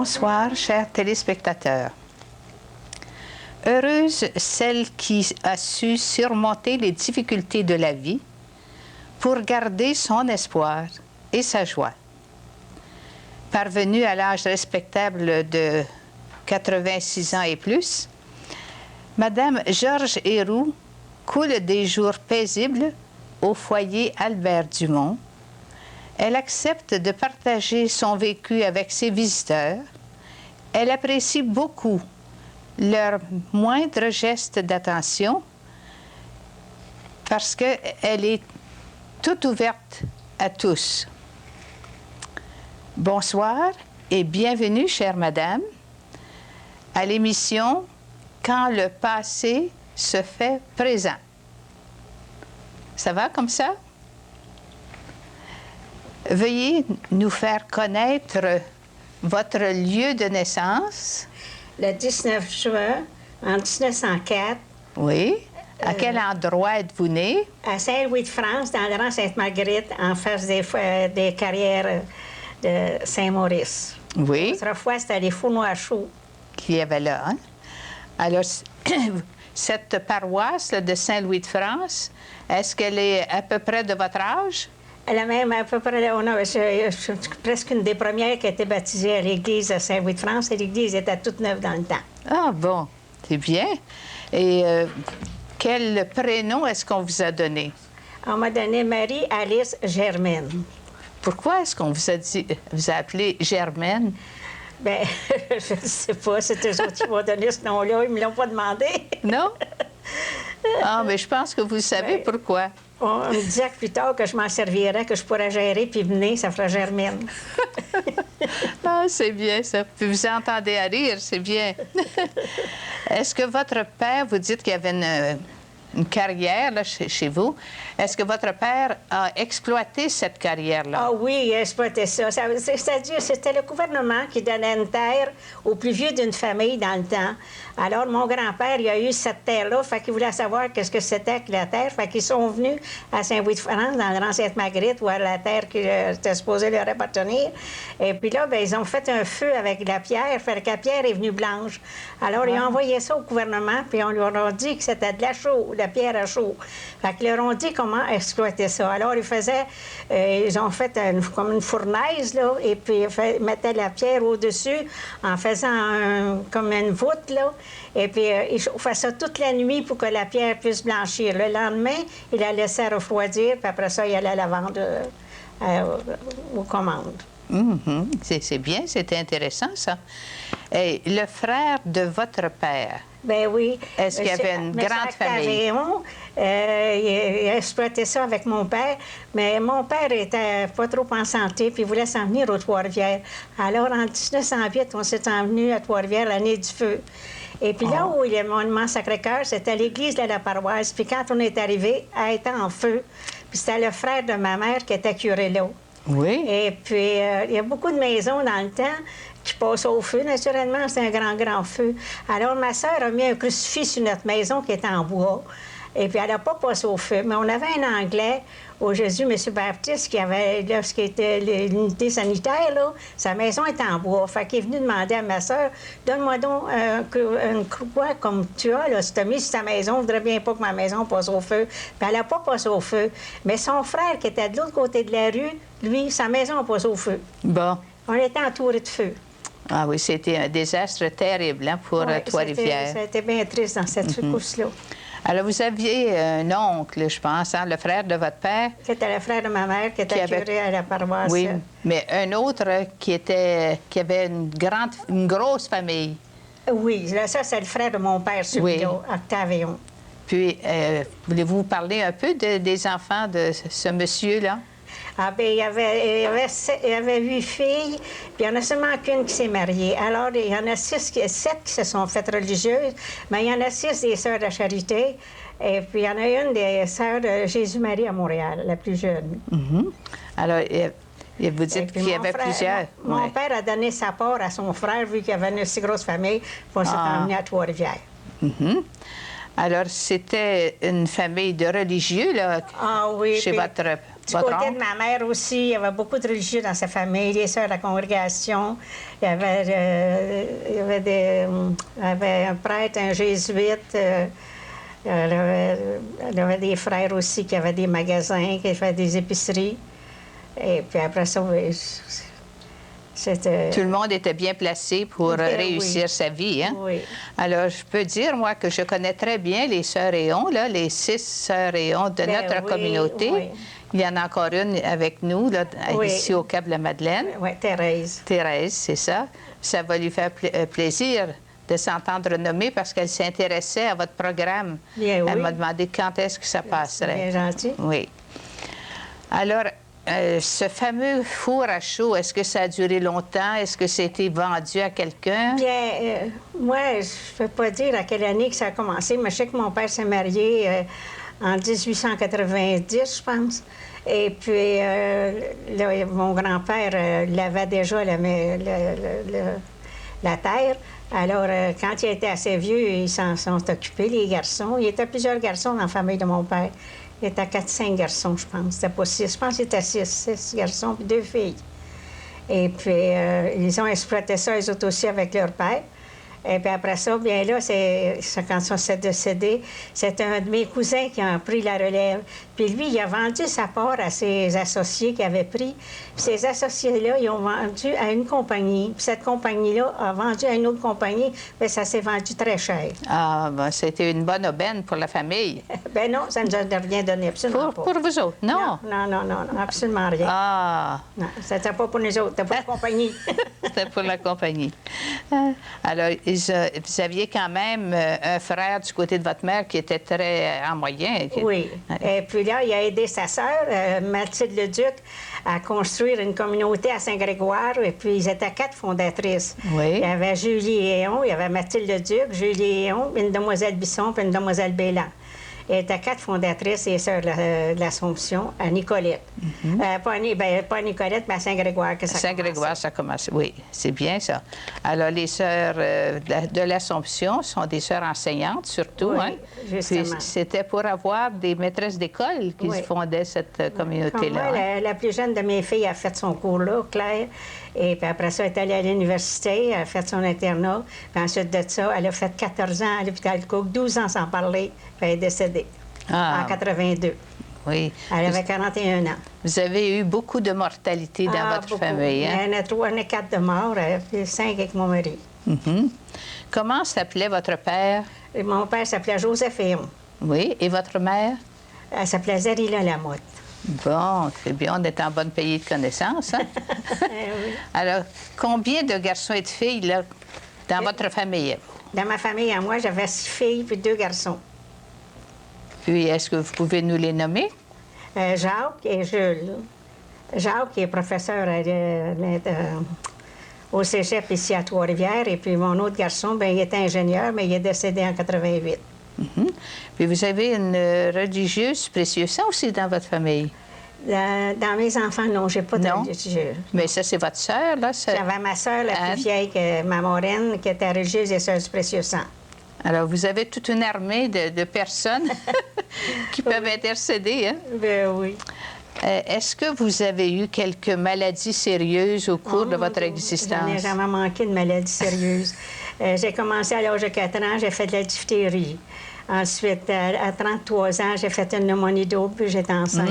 Bonsoir, chers téléspectateurs. Heureuse celle qui a su surmonter les difficultés de la vie pour garder son espoir et sa joie. Parvenue à l'âge respectable de 86 ans et plus, Madame Georges Héroux coule des jours paisibles au foyer Albert Dumont. Elle accepte de partager son vécu avec ses visiteurs. Elle apprécie beaucoup leurs moindres gestes d'attention parce qu'elle est toute ouverte à tous. Bonsoir et bienvenue, chère madame, à l'émission « Quand le passé se fait présent ». Ça va comme ça? Veuillez nous faire connaître votre lieu de naissance. Le 19 juin, en 1904. Oui. À quel endroit êtes-vous né? À Saint-Louis-de-France, dans le rang Sainte-Marguerite, en face des carrières de Saint-Maurice. Oui. Autrefois, c'était les Fourneaux à Chaux. Qu'il y avait là, hein? Alors, cette paroisse là, de Saint-Louis-de-France, est-ce qu'elle est à peu près de votre âge? Elle a même à peu près, je suis presque une des premières qui a été baptisée à l'église de Saint-Louis-de-France, et l'église était toute neuve dans le temps. Ah bon, c'est bien. Et quel prénom est-ce qu'on vous a donné? On m'a donné Marie-Alice Germaine. Pourquoi est-ce qu'on vous a appelé Germaine? Bien, je ne sais pas, c'est eux autres qui m'ont donné ce nom-là, ils ne me l'ont pas demandé. Non? Ah, mais je pense que vous savez pourquoi. On me disait que plus tard que je m'en servirais, que je pourrais gérer, puis venir, ça ferait Germaine. Ah, c'est bien ça. Puis vous entendez à rire, c'est bien. Est-ce que votre père, vous dites qu'il y avait une carrière là, chez vous, est-ce que votre père a exploité cette carrière-là? Ah oui, il a exploité ça. C'est-à-dire, c'était le gouvernement qui donnait une terre aux plus vieux d'une famille dans le temps. Alors, mon grand-père, il a eu cette terre-là, fait qu'il voulait savoir qu'est-ce que c'était que la terre, fait qu'ils sont venus à Saint-Louis-de-France, dans le rang Sainte-Marguerite, voir la terre qui était supposée leur appartenir. Et puis là, bien, ils ont fait un feu avec la pierre, fait que la pierre est venue blanche. Alors, ils ont envoyé ça au gouvernement, puis on leur a dit que c'était de la chaux, de la pierre à chaux. Fait qu'ils leur ont dit comment exploiter ça. Alors, ils ont fait comme une fournaise, là, et puis ils mettaient la pierre au-dessus en faisant comme une voûte, là. Et puis, ils chauffaient ça toute la nuit pour que la pierre puisse blanchir. Le lendemain, ils la laissaient refroidir, puis après ça, ils allaient la vendre aux commandes. C'est bien, c'est intéressant, ça. Et le frère de votre père, ben oui. est-ce qu'il y avait une grande famille? Il a exploité ça avec mon père, mais mon père était pas trop en santé, puis il voulait s'en venir aux Trois-Rivières. Alors, en 1908, on s'est envenu à Trois-Rivières l'année du feu. Et puis là où il y a le monument Sacré-Cœur, c'était l'église de la paroisse. Puis quand on est arrivé, elle était en feu. Puis c'était le frère de ma mère qui était curé là. Oui. Et puis, il y a beaucoup de maisons dans le temps qui passent au feu. Naturellement, c'est un grand, grand feu. Alors, ma sœur a mis un crucifix sur notre maison qui était en bois. Et puis, elle n'a pas passé au feu. Mais on avait un Anglais au Jésus, M. Baptiste, qui avait, là, ce qui était l'unité sanitaire, là, sa maison était en bois. Fait qu'il est venu demander à ma sœur, donne-moi donc une croix comme tu as, là, si tu as mis sur ta maison, je voudrais bien pas que ma maison passe au feu. Puis elle n'a pas passé au feu. Mais son frère, qui était de l'autre côté de la rue, lui, sa maison a passé au feu. Bon. On était entourés de feu. Ah oui, c'était un désastre terrible hein, pour Trois-Rivières. C'était bien triste dans cette secousse-là. Alors, vous aviez un oncle, je pense, hein, le frère de votre père. C'était le frère de ma mère qui était curé à la paroisse. Oui, mais un autre qui avait une grosse famille. Oui, ça, c'est le frère de mon père, celui-là, Octavion. Puis, voulez-vous parler un peu des enfants de ce monsieur-là? Ah, bien, il y avait 8 filles, puis il y en a seulement qu'une qui s'est mariée. Alors, il y en a 7 qui se sont faites religieuses, mais il y en a 6 des sœurs de la Charité, et puis il y en a une des sœurs de Jésus-Marie à Montréal, la plus jeune. Alors, vous dites qu'il y avait plusieurs. Mon père a donné sa part à son frère, vu qu'il avait une si grosse famille, pour s'être emmené à Trois-Rivières. Alors, c'était une famille de religieux, là, Ah oui. chez puis votre du côté oncle? de ma mère aussi, il y avait beaucoup de religieux dans sa famille, les sœurs de la congrégation. Il y avait un prêtre, un jésuite. Elle avait des frères aussi qui avaient des magasins, qui faisaient des épiceries. Et puis après ça, oui, c'était... Tout le monde était bien placé pour Oui. réussir sa vie, hein? Oui. Alors, je peux dire, moi, que je connais très bien les sœurs Éon, là, les 6 sœurs Éon de Ben notre oui, communauté. oui. Il y en a encore une avec nous, là, Oui. ici au Cap-de-la-Madeleine. Oui, Thérèse. Thérèse, c'est ça. Ça va lui faire plaisir de s'entendre nommer parce qu'elle s'intéressait à votre programme. Bien, Elle oui. m'a demandé quand est-ce que ça passerait. Bien gentil. Oui. Alors, ce fameux four à chaud, est-ce que ça a duré longtemps? Est-ce que c'était vendu à quelqu'un? Bien, moi, je ne peux pas dire à quelle année que ça a commencé, mais je sais que mon père s'est marié en 1890, je pense. Et puis, là, mon grand-père l'avait déjà la terre. Alors, quand il était assez vieux, ils s'en sont occupés, les garçons. Il y était plusieurs garçons dans la famille de mon père. Il était 4-5 garçons, je pense. C'était pas 6. Je pense qu'il était 6 garçons puis 2 filles. Et puis, ils ont exploité ça, eux autres aussi, avec leur père. Et puis après ça, bien là, quand ils sont décédés, c'est un de mes cousins qui a pris la relève. Puis lui, il a vendu sa part à ses associés qu'il avait pris. Puis ces associés-là, ils ont vendu à une compagnie. Puis cette compagnie-là a vendu à une autre compagnie, mais ça s'est vendu très cher. Ah, ben, c'était une bonne aubaine pour la famille. Ben non, ça ne nous a rien donné, absolument pas. Pour vous autres, non? Non, absolument rien. Ah, Non, c'était pas pour nous autres, c'était pour la compagnie. c'était pour la compagnie. Alors, vous aviez quand même un frère du côté de votre mère qui était très en moyen. Oui. Et puis là, il a aidé sa sœur, Mathilde Leduc, à construire une communauté à Saint-Grégoire. Et puis, ils étaient 4 fondatrices. Oui. Il y avait Julie Éon, il y avait Mathilde Leduc, Julie Éon, une demoiselle Bisson, puis une demoiselle Bélan. Elle était 4 fondatrices et sœurs de l'Assomption à Nicolette. Pas à Nicolette, mais à Saint-Grégoire que ça Saint-Grégoire, ça commence. Oui, c'est bien ça. Alors, les sœurs de l'Assomption sont des sœurs enseignantes, surtout. Oui, hein? justement. Puis c'était pour avoir des maîtresses d'école qui Oui. fondaient cette communauté-là. Comme moi, hein? la plus jeune de mes filles a fait son cours là, Claire. Et puis après ça, elle est allée à l'université, elle a fait son internat. Puis ensuite de ça, elle a fait 14 ans à l'hôpital Cook, 12 ans sans parler, puis elle est décédée en 82. Oui. Elle avait 41 ans. Vous avez eu beaucoup de mortalité dans votre beaucoup. famille. Hein? Il y en a 3, il y en a 4 de morts, puis 5 avec mon mari. Mhm. Comment s'appelait votre père? Et mon père s'appelait Joseph Héon. Oui. Et votre mère? Elle s'appelait Zarila Lamotte. Bon, c'est bien, on est en bonne pays de connaissances. Hein? Oui. Alors, combien de garçons et de filles là, dans votre famille? Dans ma famille, à moi, j'avais 6 filles puis 2 garçons. Puis, est-ce que vous pouvez nous les nommer? Jacques et Jules. Jacques, qui est professeur au cégep ici à Trois-Rivières. Et puis mon autre garçon, bien, il était ingénieur, mais il est décédé en 88. Mhm. Puis vous avez une religieuse précieuse sang aussi dans votre famille? Dans mes enfants, non, j'ai pas de Non? religieuse. Mais ça, c'est votre sœur, là? J'avais ma sœur, la Anne. plus vieille, ma moraine, qui était religieuse et sœur du précieux sang. Alors, vous avez toute une armée de personnes qui peuvent intercéder, hein? Ben oui. Est-ce que vous avez eu quelques maladies sérieuses au cours de votre J'en ai existence? jamais manqué de maladie sérieuse. J'ai commencé à l'âge de 4 ans, j'ai fait de la diphtérie. Ensuite, à 33 ans, j'ai fait une pneumonie double, puis j'étais enceinte.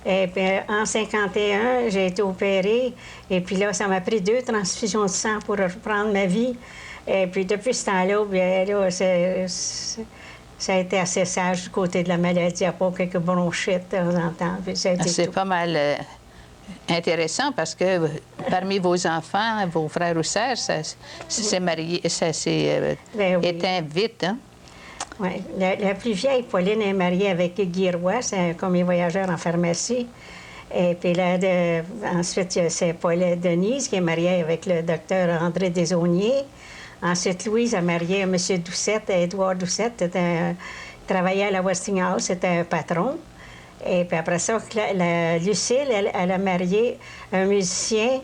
Et puis, en 51, j'ai été opérée. Et puis là, ça m'a pris 2 transfusions de sang pour reprendre ma vie. Et puis, depuis ce temps-là, bien là, ça a été assez sage du côté de la maladie, à part quelques bronchites de temps en temps. Puis ça a été C'est tout. pas mal intéressant parce que parmi vos enfants, vos frères ou sœurs, ça s'est marié, ça s'est Ben oui. éteint vite, hein? Oui. La plus vieille, Pauline, est mariée avec Guy Roy, c'est un commis voyageur en pharmacie. Et puis là, ensuite, c'est Paulette Denise qui est mariée avec le docteur André Desaulniers. Ensuite, Louise a marié M. Doucette, Édouard Doucette, travaillait à la Westinghouse, c'était un patron. Et puis après ça, Lucille, elle a marié un musicien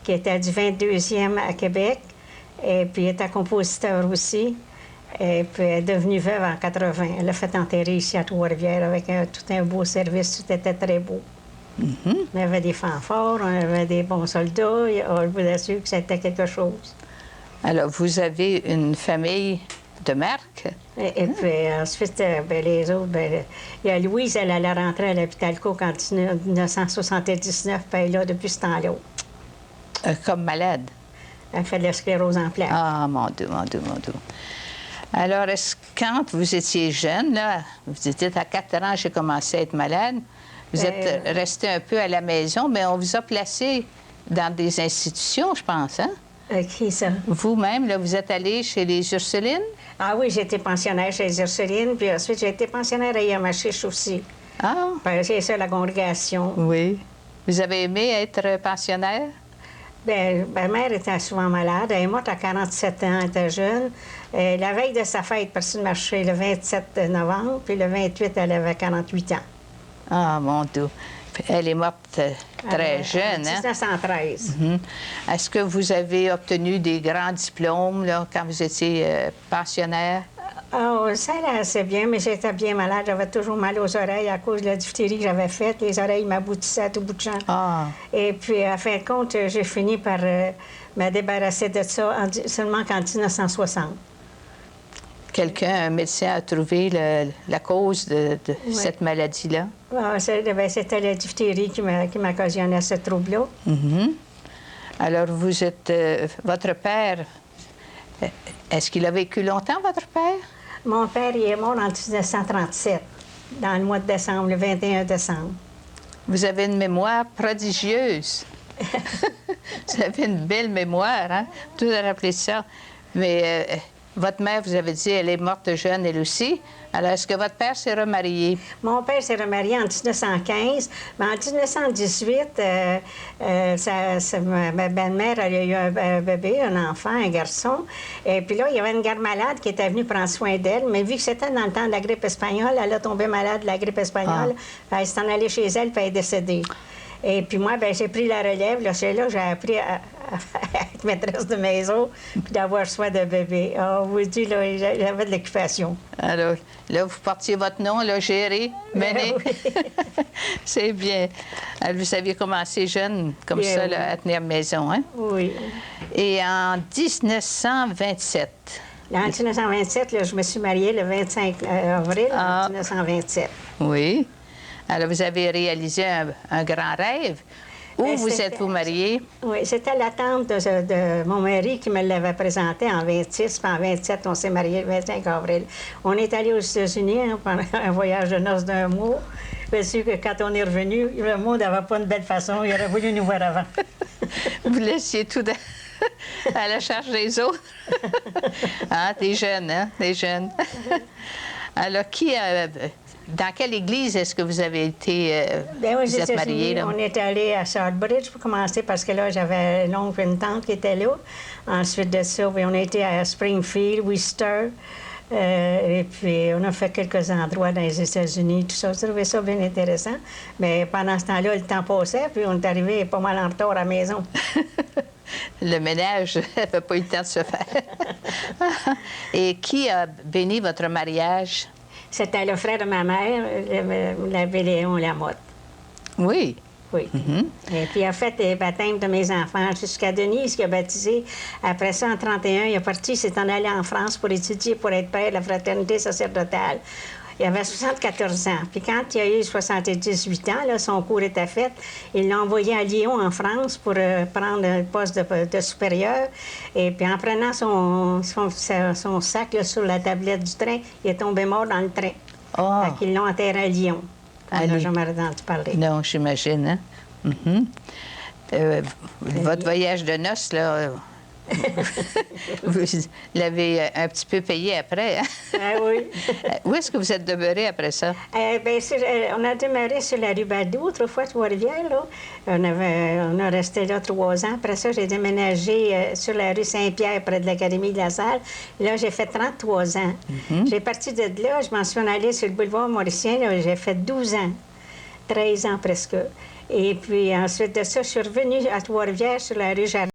qui était du 22e à Québec, et puis il était compositeur aussi. Et puis, elle est devenue veuve en 80. Elle a fait enterrer ici à Trois-Rivières avec tout un beau service. Tout était très beau. On avait des fanfares, on avait des bons soldats. Je vous assure que c'était quelque chose. Alors, vous avez une famille de marque? Et puis ensuite, les autres, il y a Louise, elle allait rentrer à l'hôpital Cook en 1979, puis elle est là depuis ce temps-là. Comme malade? Elle fait de la sclérose en plaques. Ah, mon Dieu, mon Dieu, mon Dieu. Alors, est-ce quand vous étiez jeune, là, vous étiez à 4 ans, j'ai commencé à être malade, vous êtes resté un peu à la maison, mais on vous a placé dans des institutions, je pense, hein? Qui ça? Vous-même, là, vous êtes allé chez les Ursulines? Ah oui, j'ai été pensionnaire chez les Ursulines, puis ensuite j'ai été pensionnaire à Yamachiche aussi. Ah! Ben, c'est ça, la congrégation. Oui. Vous avez aimé être pensionnaire? Bien, ma mère était souvent malade. Elle est morte à 47 ans, elle était jeune. La veille de sa fête, personne ne marchait le 27 novembre, puis le 28, elle avait 48 ans. Ah, mon Dieu. Elle est morte très jeune, hein? 1913. Est-ce que vous avez obtenu des grands diplômes, là, quand vous étiez pensionnaire? Oh, ça allait assez bien, mais j'étais bien malade. J'avais toujours mal aux oreilles à cause de la diphtérie que j'avais faite. Les oreilles m'aboutissaient à tout bout de champ. Ah! Et puis, à fin de compte, j'ai fini par me débarrasser de ça seulement qu'en 1960. Quelqu'un, un médecin, a trouvé la cause de cette maladie-là? Ah, c'était la diphtérie qui m'occasionnait ce trouble-là. Alors, vous êtes... votre père, est-ce qu'il a vécu longtemps, votre père? Mon père, il est mort en 1937, dans le mois de décembre, le 21 décembre. Vous avez une mémoire prodigieuse. Vous avez une belle mémoire, hein? Tout à rappeler ça. Mais votre mère, vous avez dit, elle est morte jeune, elle aussi. Alors, est-ce que votre père s'est remarié? Mon père s'est remarié en 1915, mais en 1918, ma belle-mère a eu un bébé, un enfant, un garçon. Et puis là, il y avait une garde malade qui était venue prendre soin d'elle, mais vu que c'était dans le temps de la grippe espagnole, elle a tombé malade de la grippe espagnole. Elle s'est en allée chez elle, puis elle est décédée. Et puis moi, ben j'ai pris la relève. Là, c'est là que j'ai appris à être maîtresse de maison puis d'avoir soin de bébé. On vous dit, là, j'avais de l'occupation. Alors, là, vous portiez votre nom, là, gérer, mener. Oui. C'est bien. Alors, vous aviez commencé jeune, comme Bien, ça, oui. là, à tenir maison, hein? Oui. Et en 1927... En 1927, là, je me suis mariée le 25 avril 1927. Oui. Alors, vous avez réalisé un grand rêve. Où Ben, vous êtes-vous mariée? Oui, c'était la tante de mon mari qui me l'avait présenté en 26, puis en 27, on s'est mariés le 25 avril. On est allé aux États-Unis pendant un voyage de noces d'un mois. Je suis sûr que quand on est revenu, le monde n'avait pas une belle façon. Il aurait voulu nous voir avant. Vous laissiez tout à la charge des autres. Ah, des jeunes, hein? Des jeunes. Alors, dans quelle église est-ce que vous avez été... Bien, aux vous êtes mariée, là? On est allé à Southbridge pour commencer parce que là, j'avais un oncle et une tante qui étaient là. Ensuite de ça, bien, on a été à Springfield, Worcester. Et puis, on a fait quelques endroits dans les États-Unis, tout ça. J'ai trouvé ça bien intéressant. Mais pendant ce temps-là, le temps passait, puis on est arrivé pas mal en retard à la maison. Le ménage n'avait pas eu le temps de se faire. Et qui a béni votre mariage? C'était le frère de ma mère, l'abbé Léon Lamotte. Oui. Oui. Et puis, il a fait les baptêmes de mes enfants jusqu'à Denise, qui a baptisé. Après ça, en 1931, il est parti, il s'est en allé en France pour étudier, pour être prêtre de la fraternité sacerdotale. Il avait 74 ans. Puis quand il a eu 78 ans, là, son cours était fait, il l'a envoyé à Lyon, en France, pour prendre un poste de supérieur. Et puis en prenant son sac là, sur la tablette du train, il est tombé mort dans le train. Oh. Fait qu'ils l'ont enterré à Lyon. On n'a jamais entendu parler. Non, j'imagine, hein? Votre voyage de noces, là... vous l'avez un petit peu payé après, hein? Ah oui. Où est-ce que vous êtes demeuré après ça? On a demeuré sur la rue Badou, autrefois Trois-Rivières, là. On a resté là 3 ans. Après ça, j'ai déménagé sur la rue Saint-Pierre, près de l'Académie de la Salle. Là, j'ai fait 33 ans. J'ai parti de là, je m'en suis en allée sur le boulevard Mauricien, là, j'ai fait 12 ans. 13 ans presque. Et puis ensuite de ça, je suis revenue à Trois-Rivières sur la rue Jardin.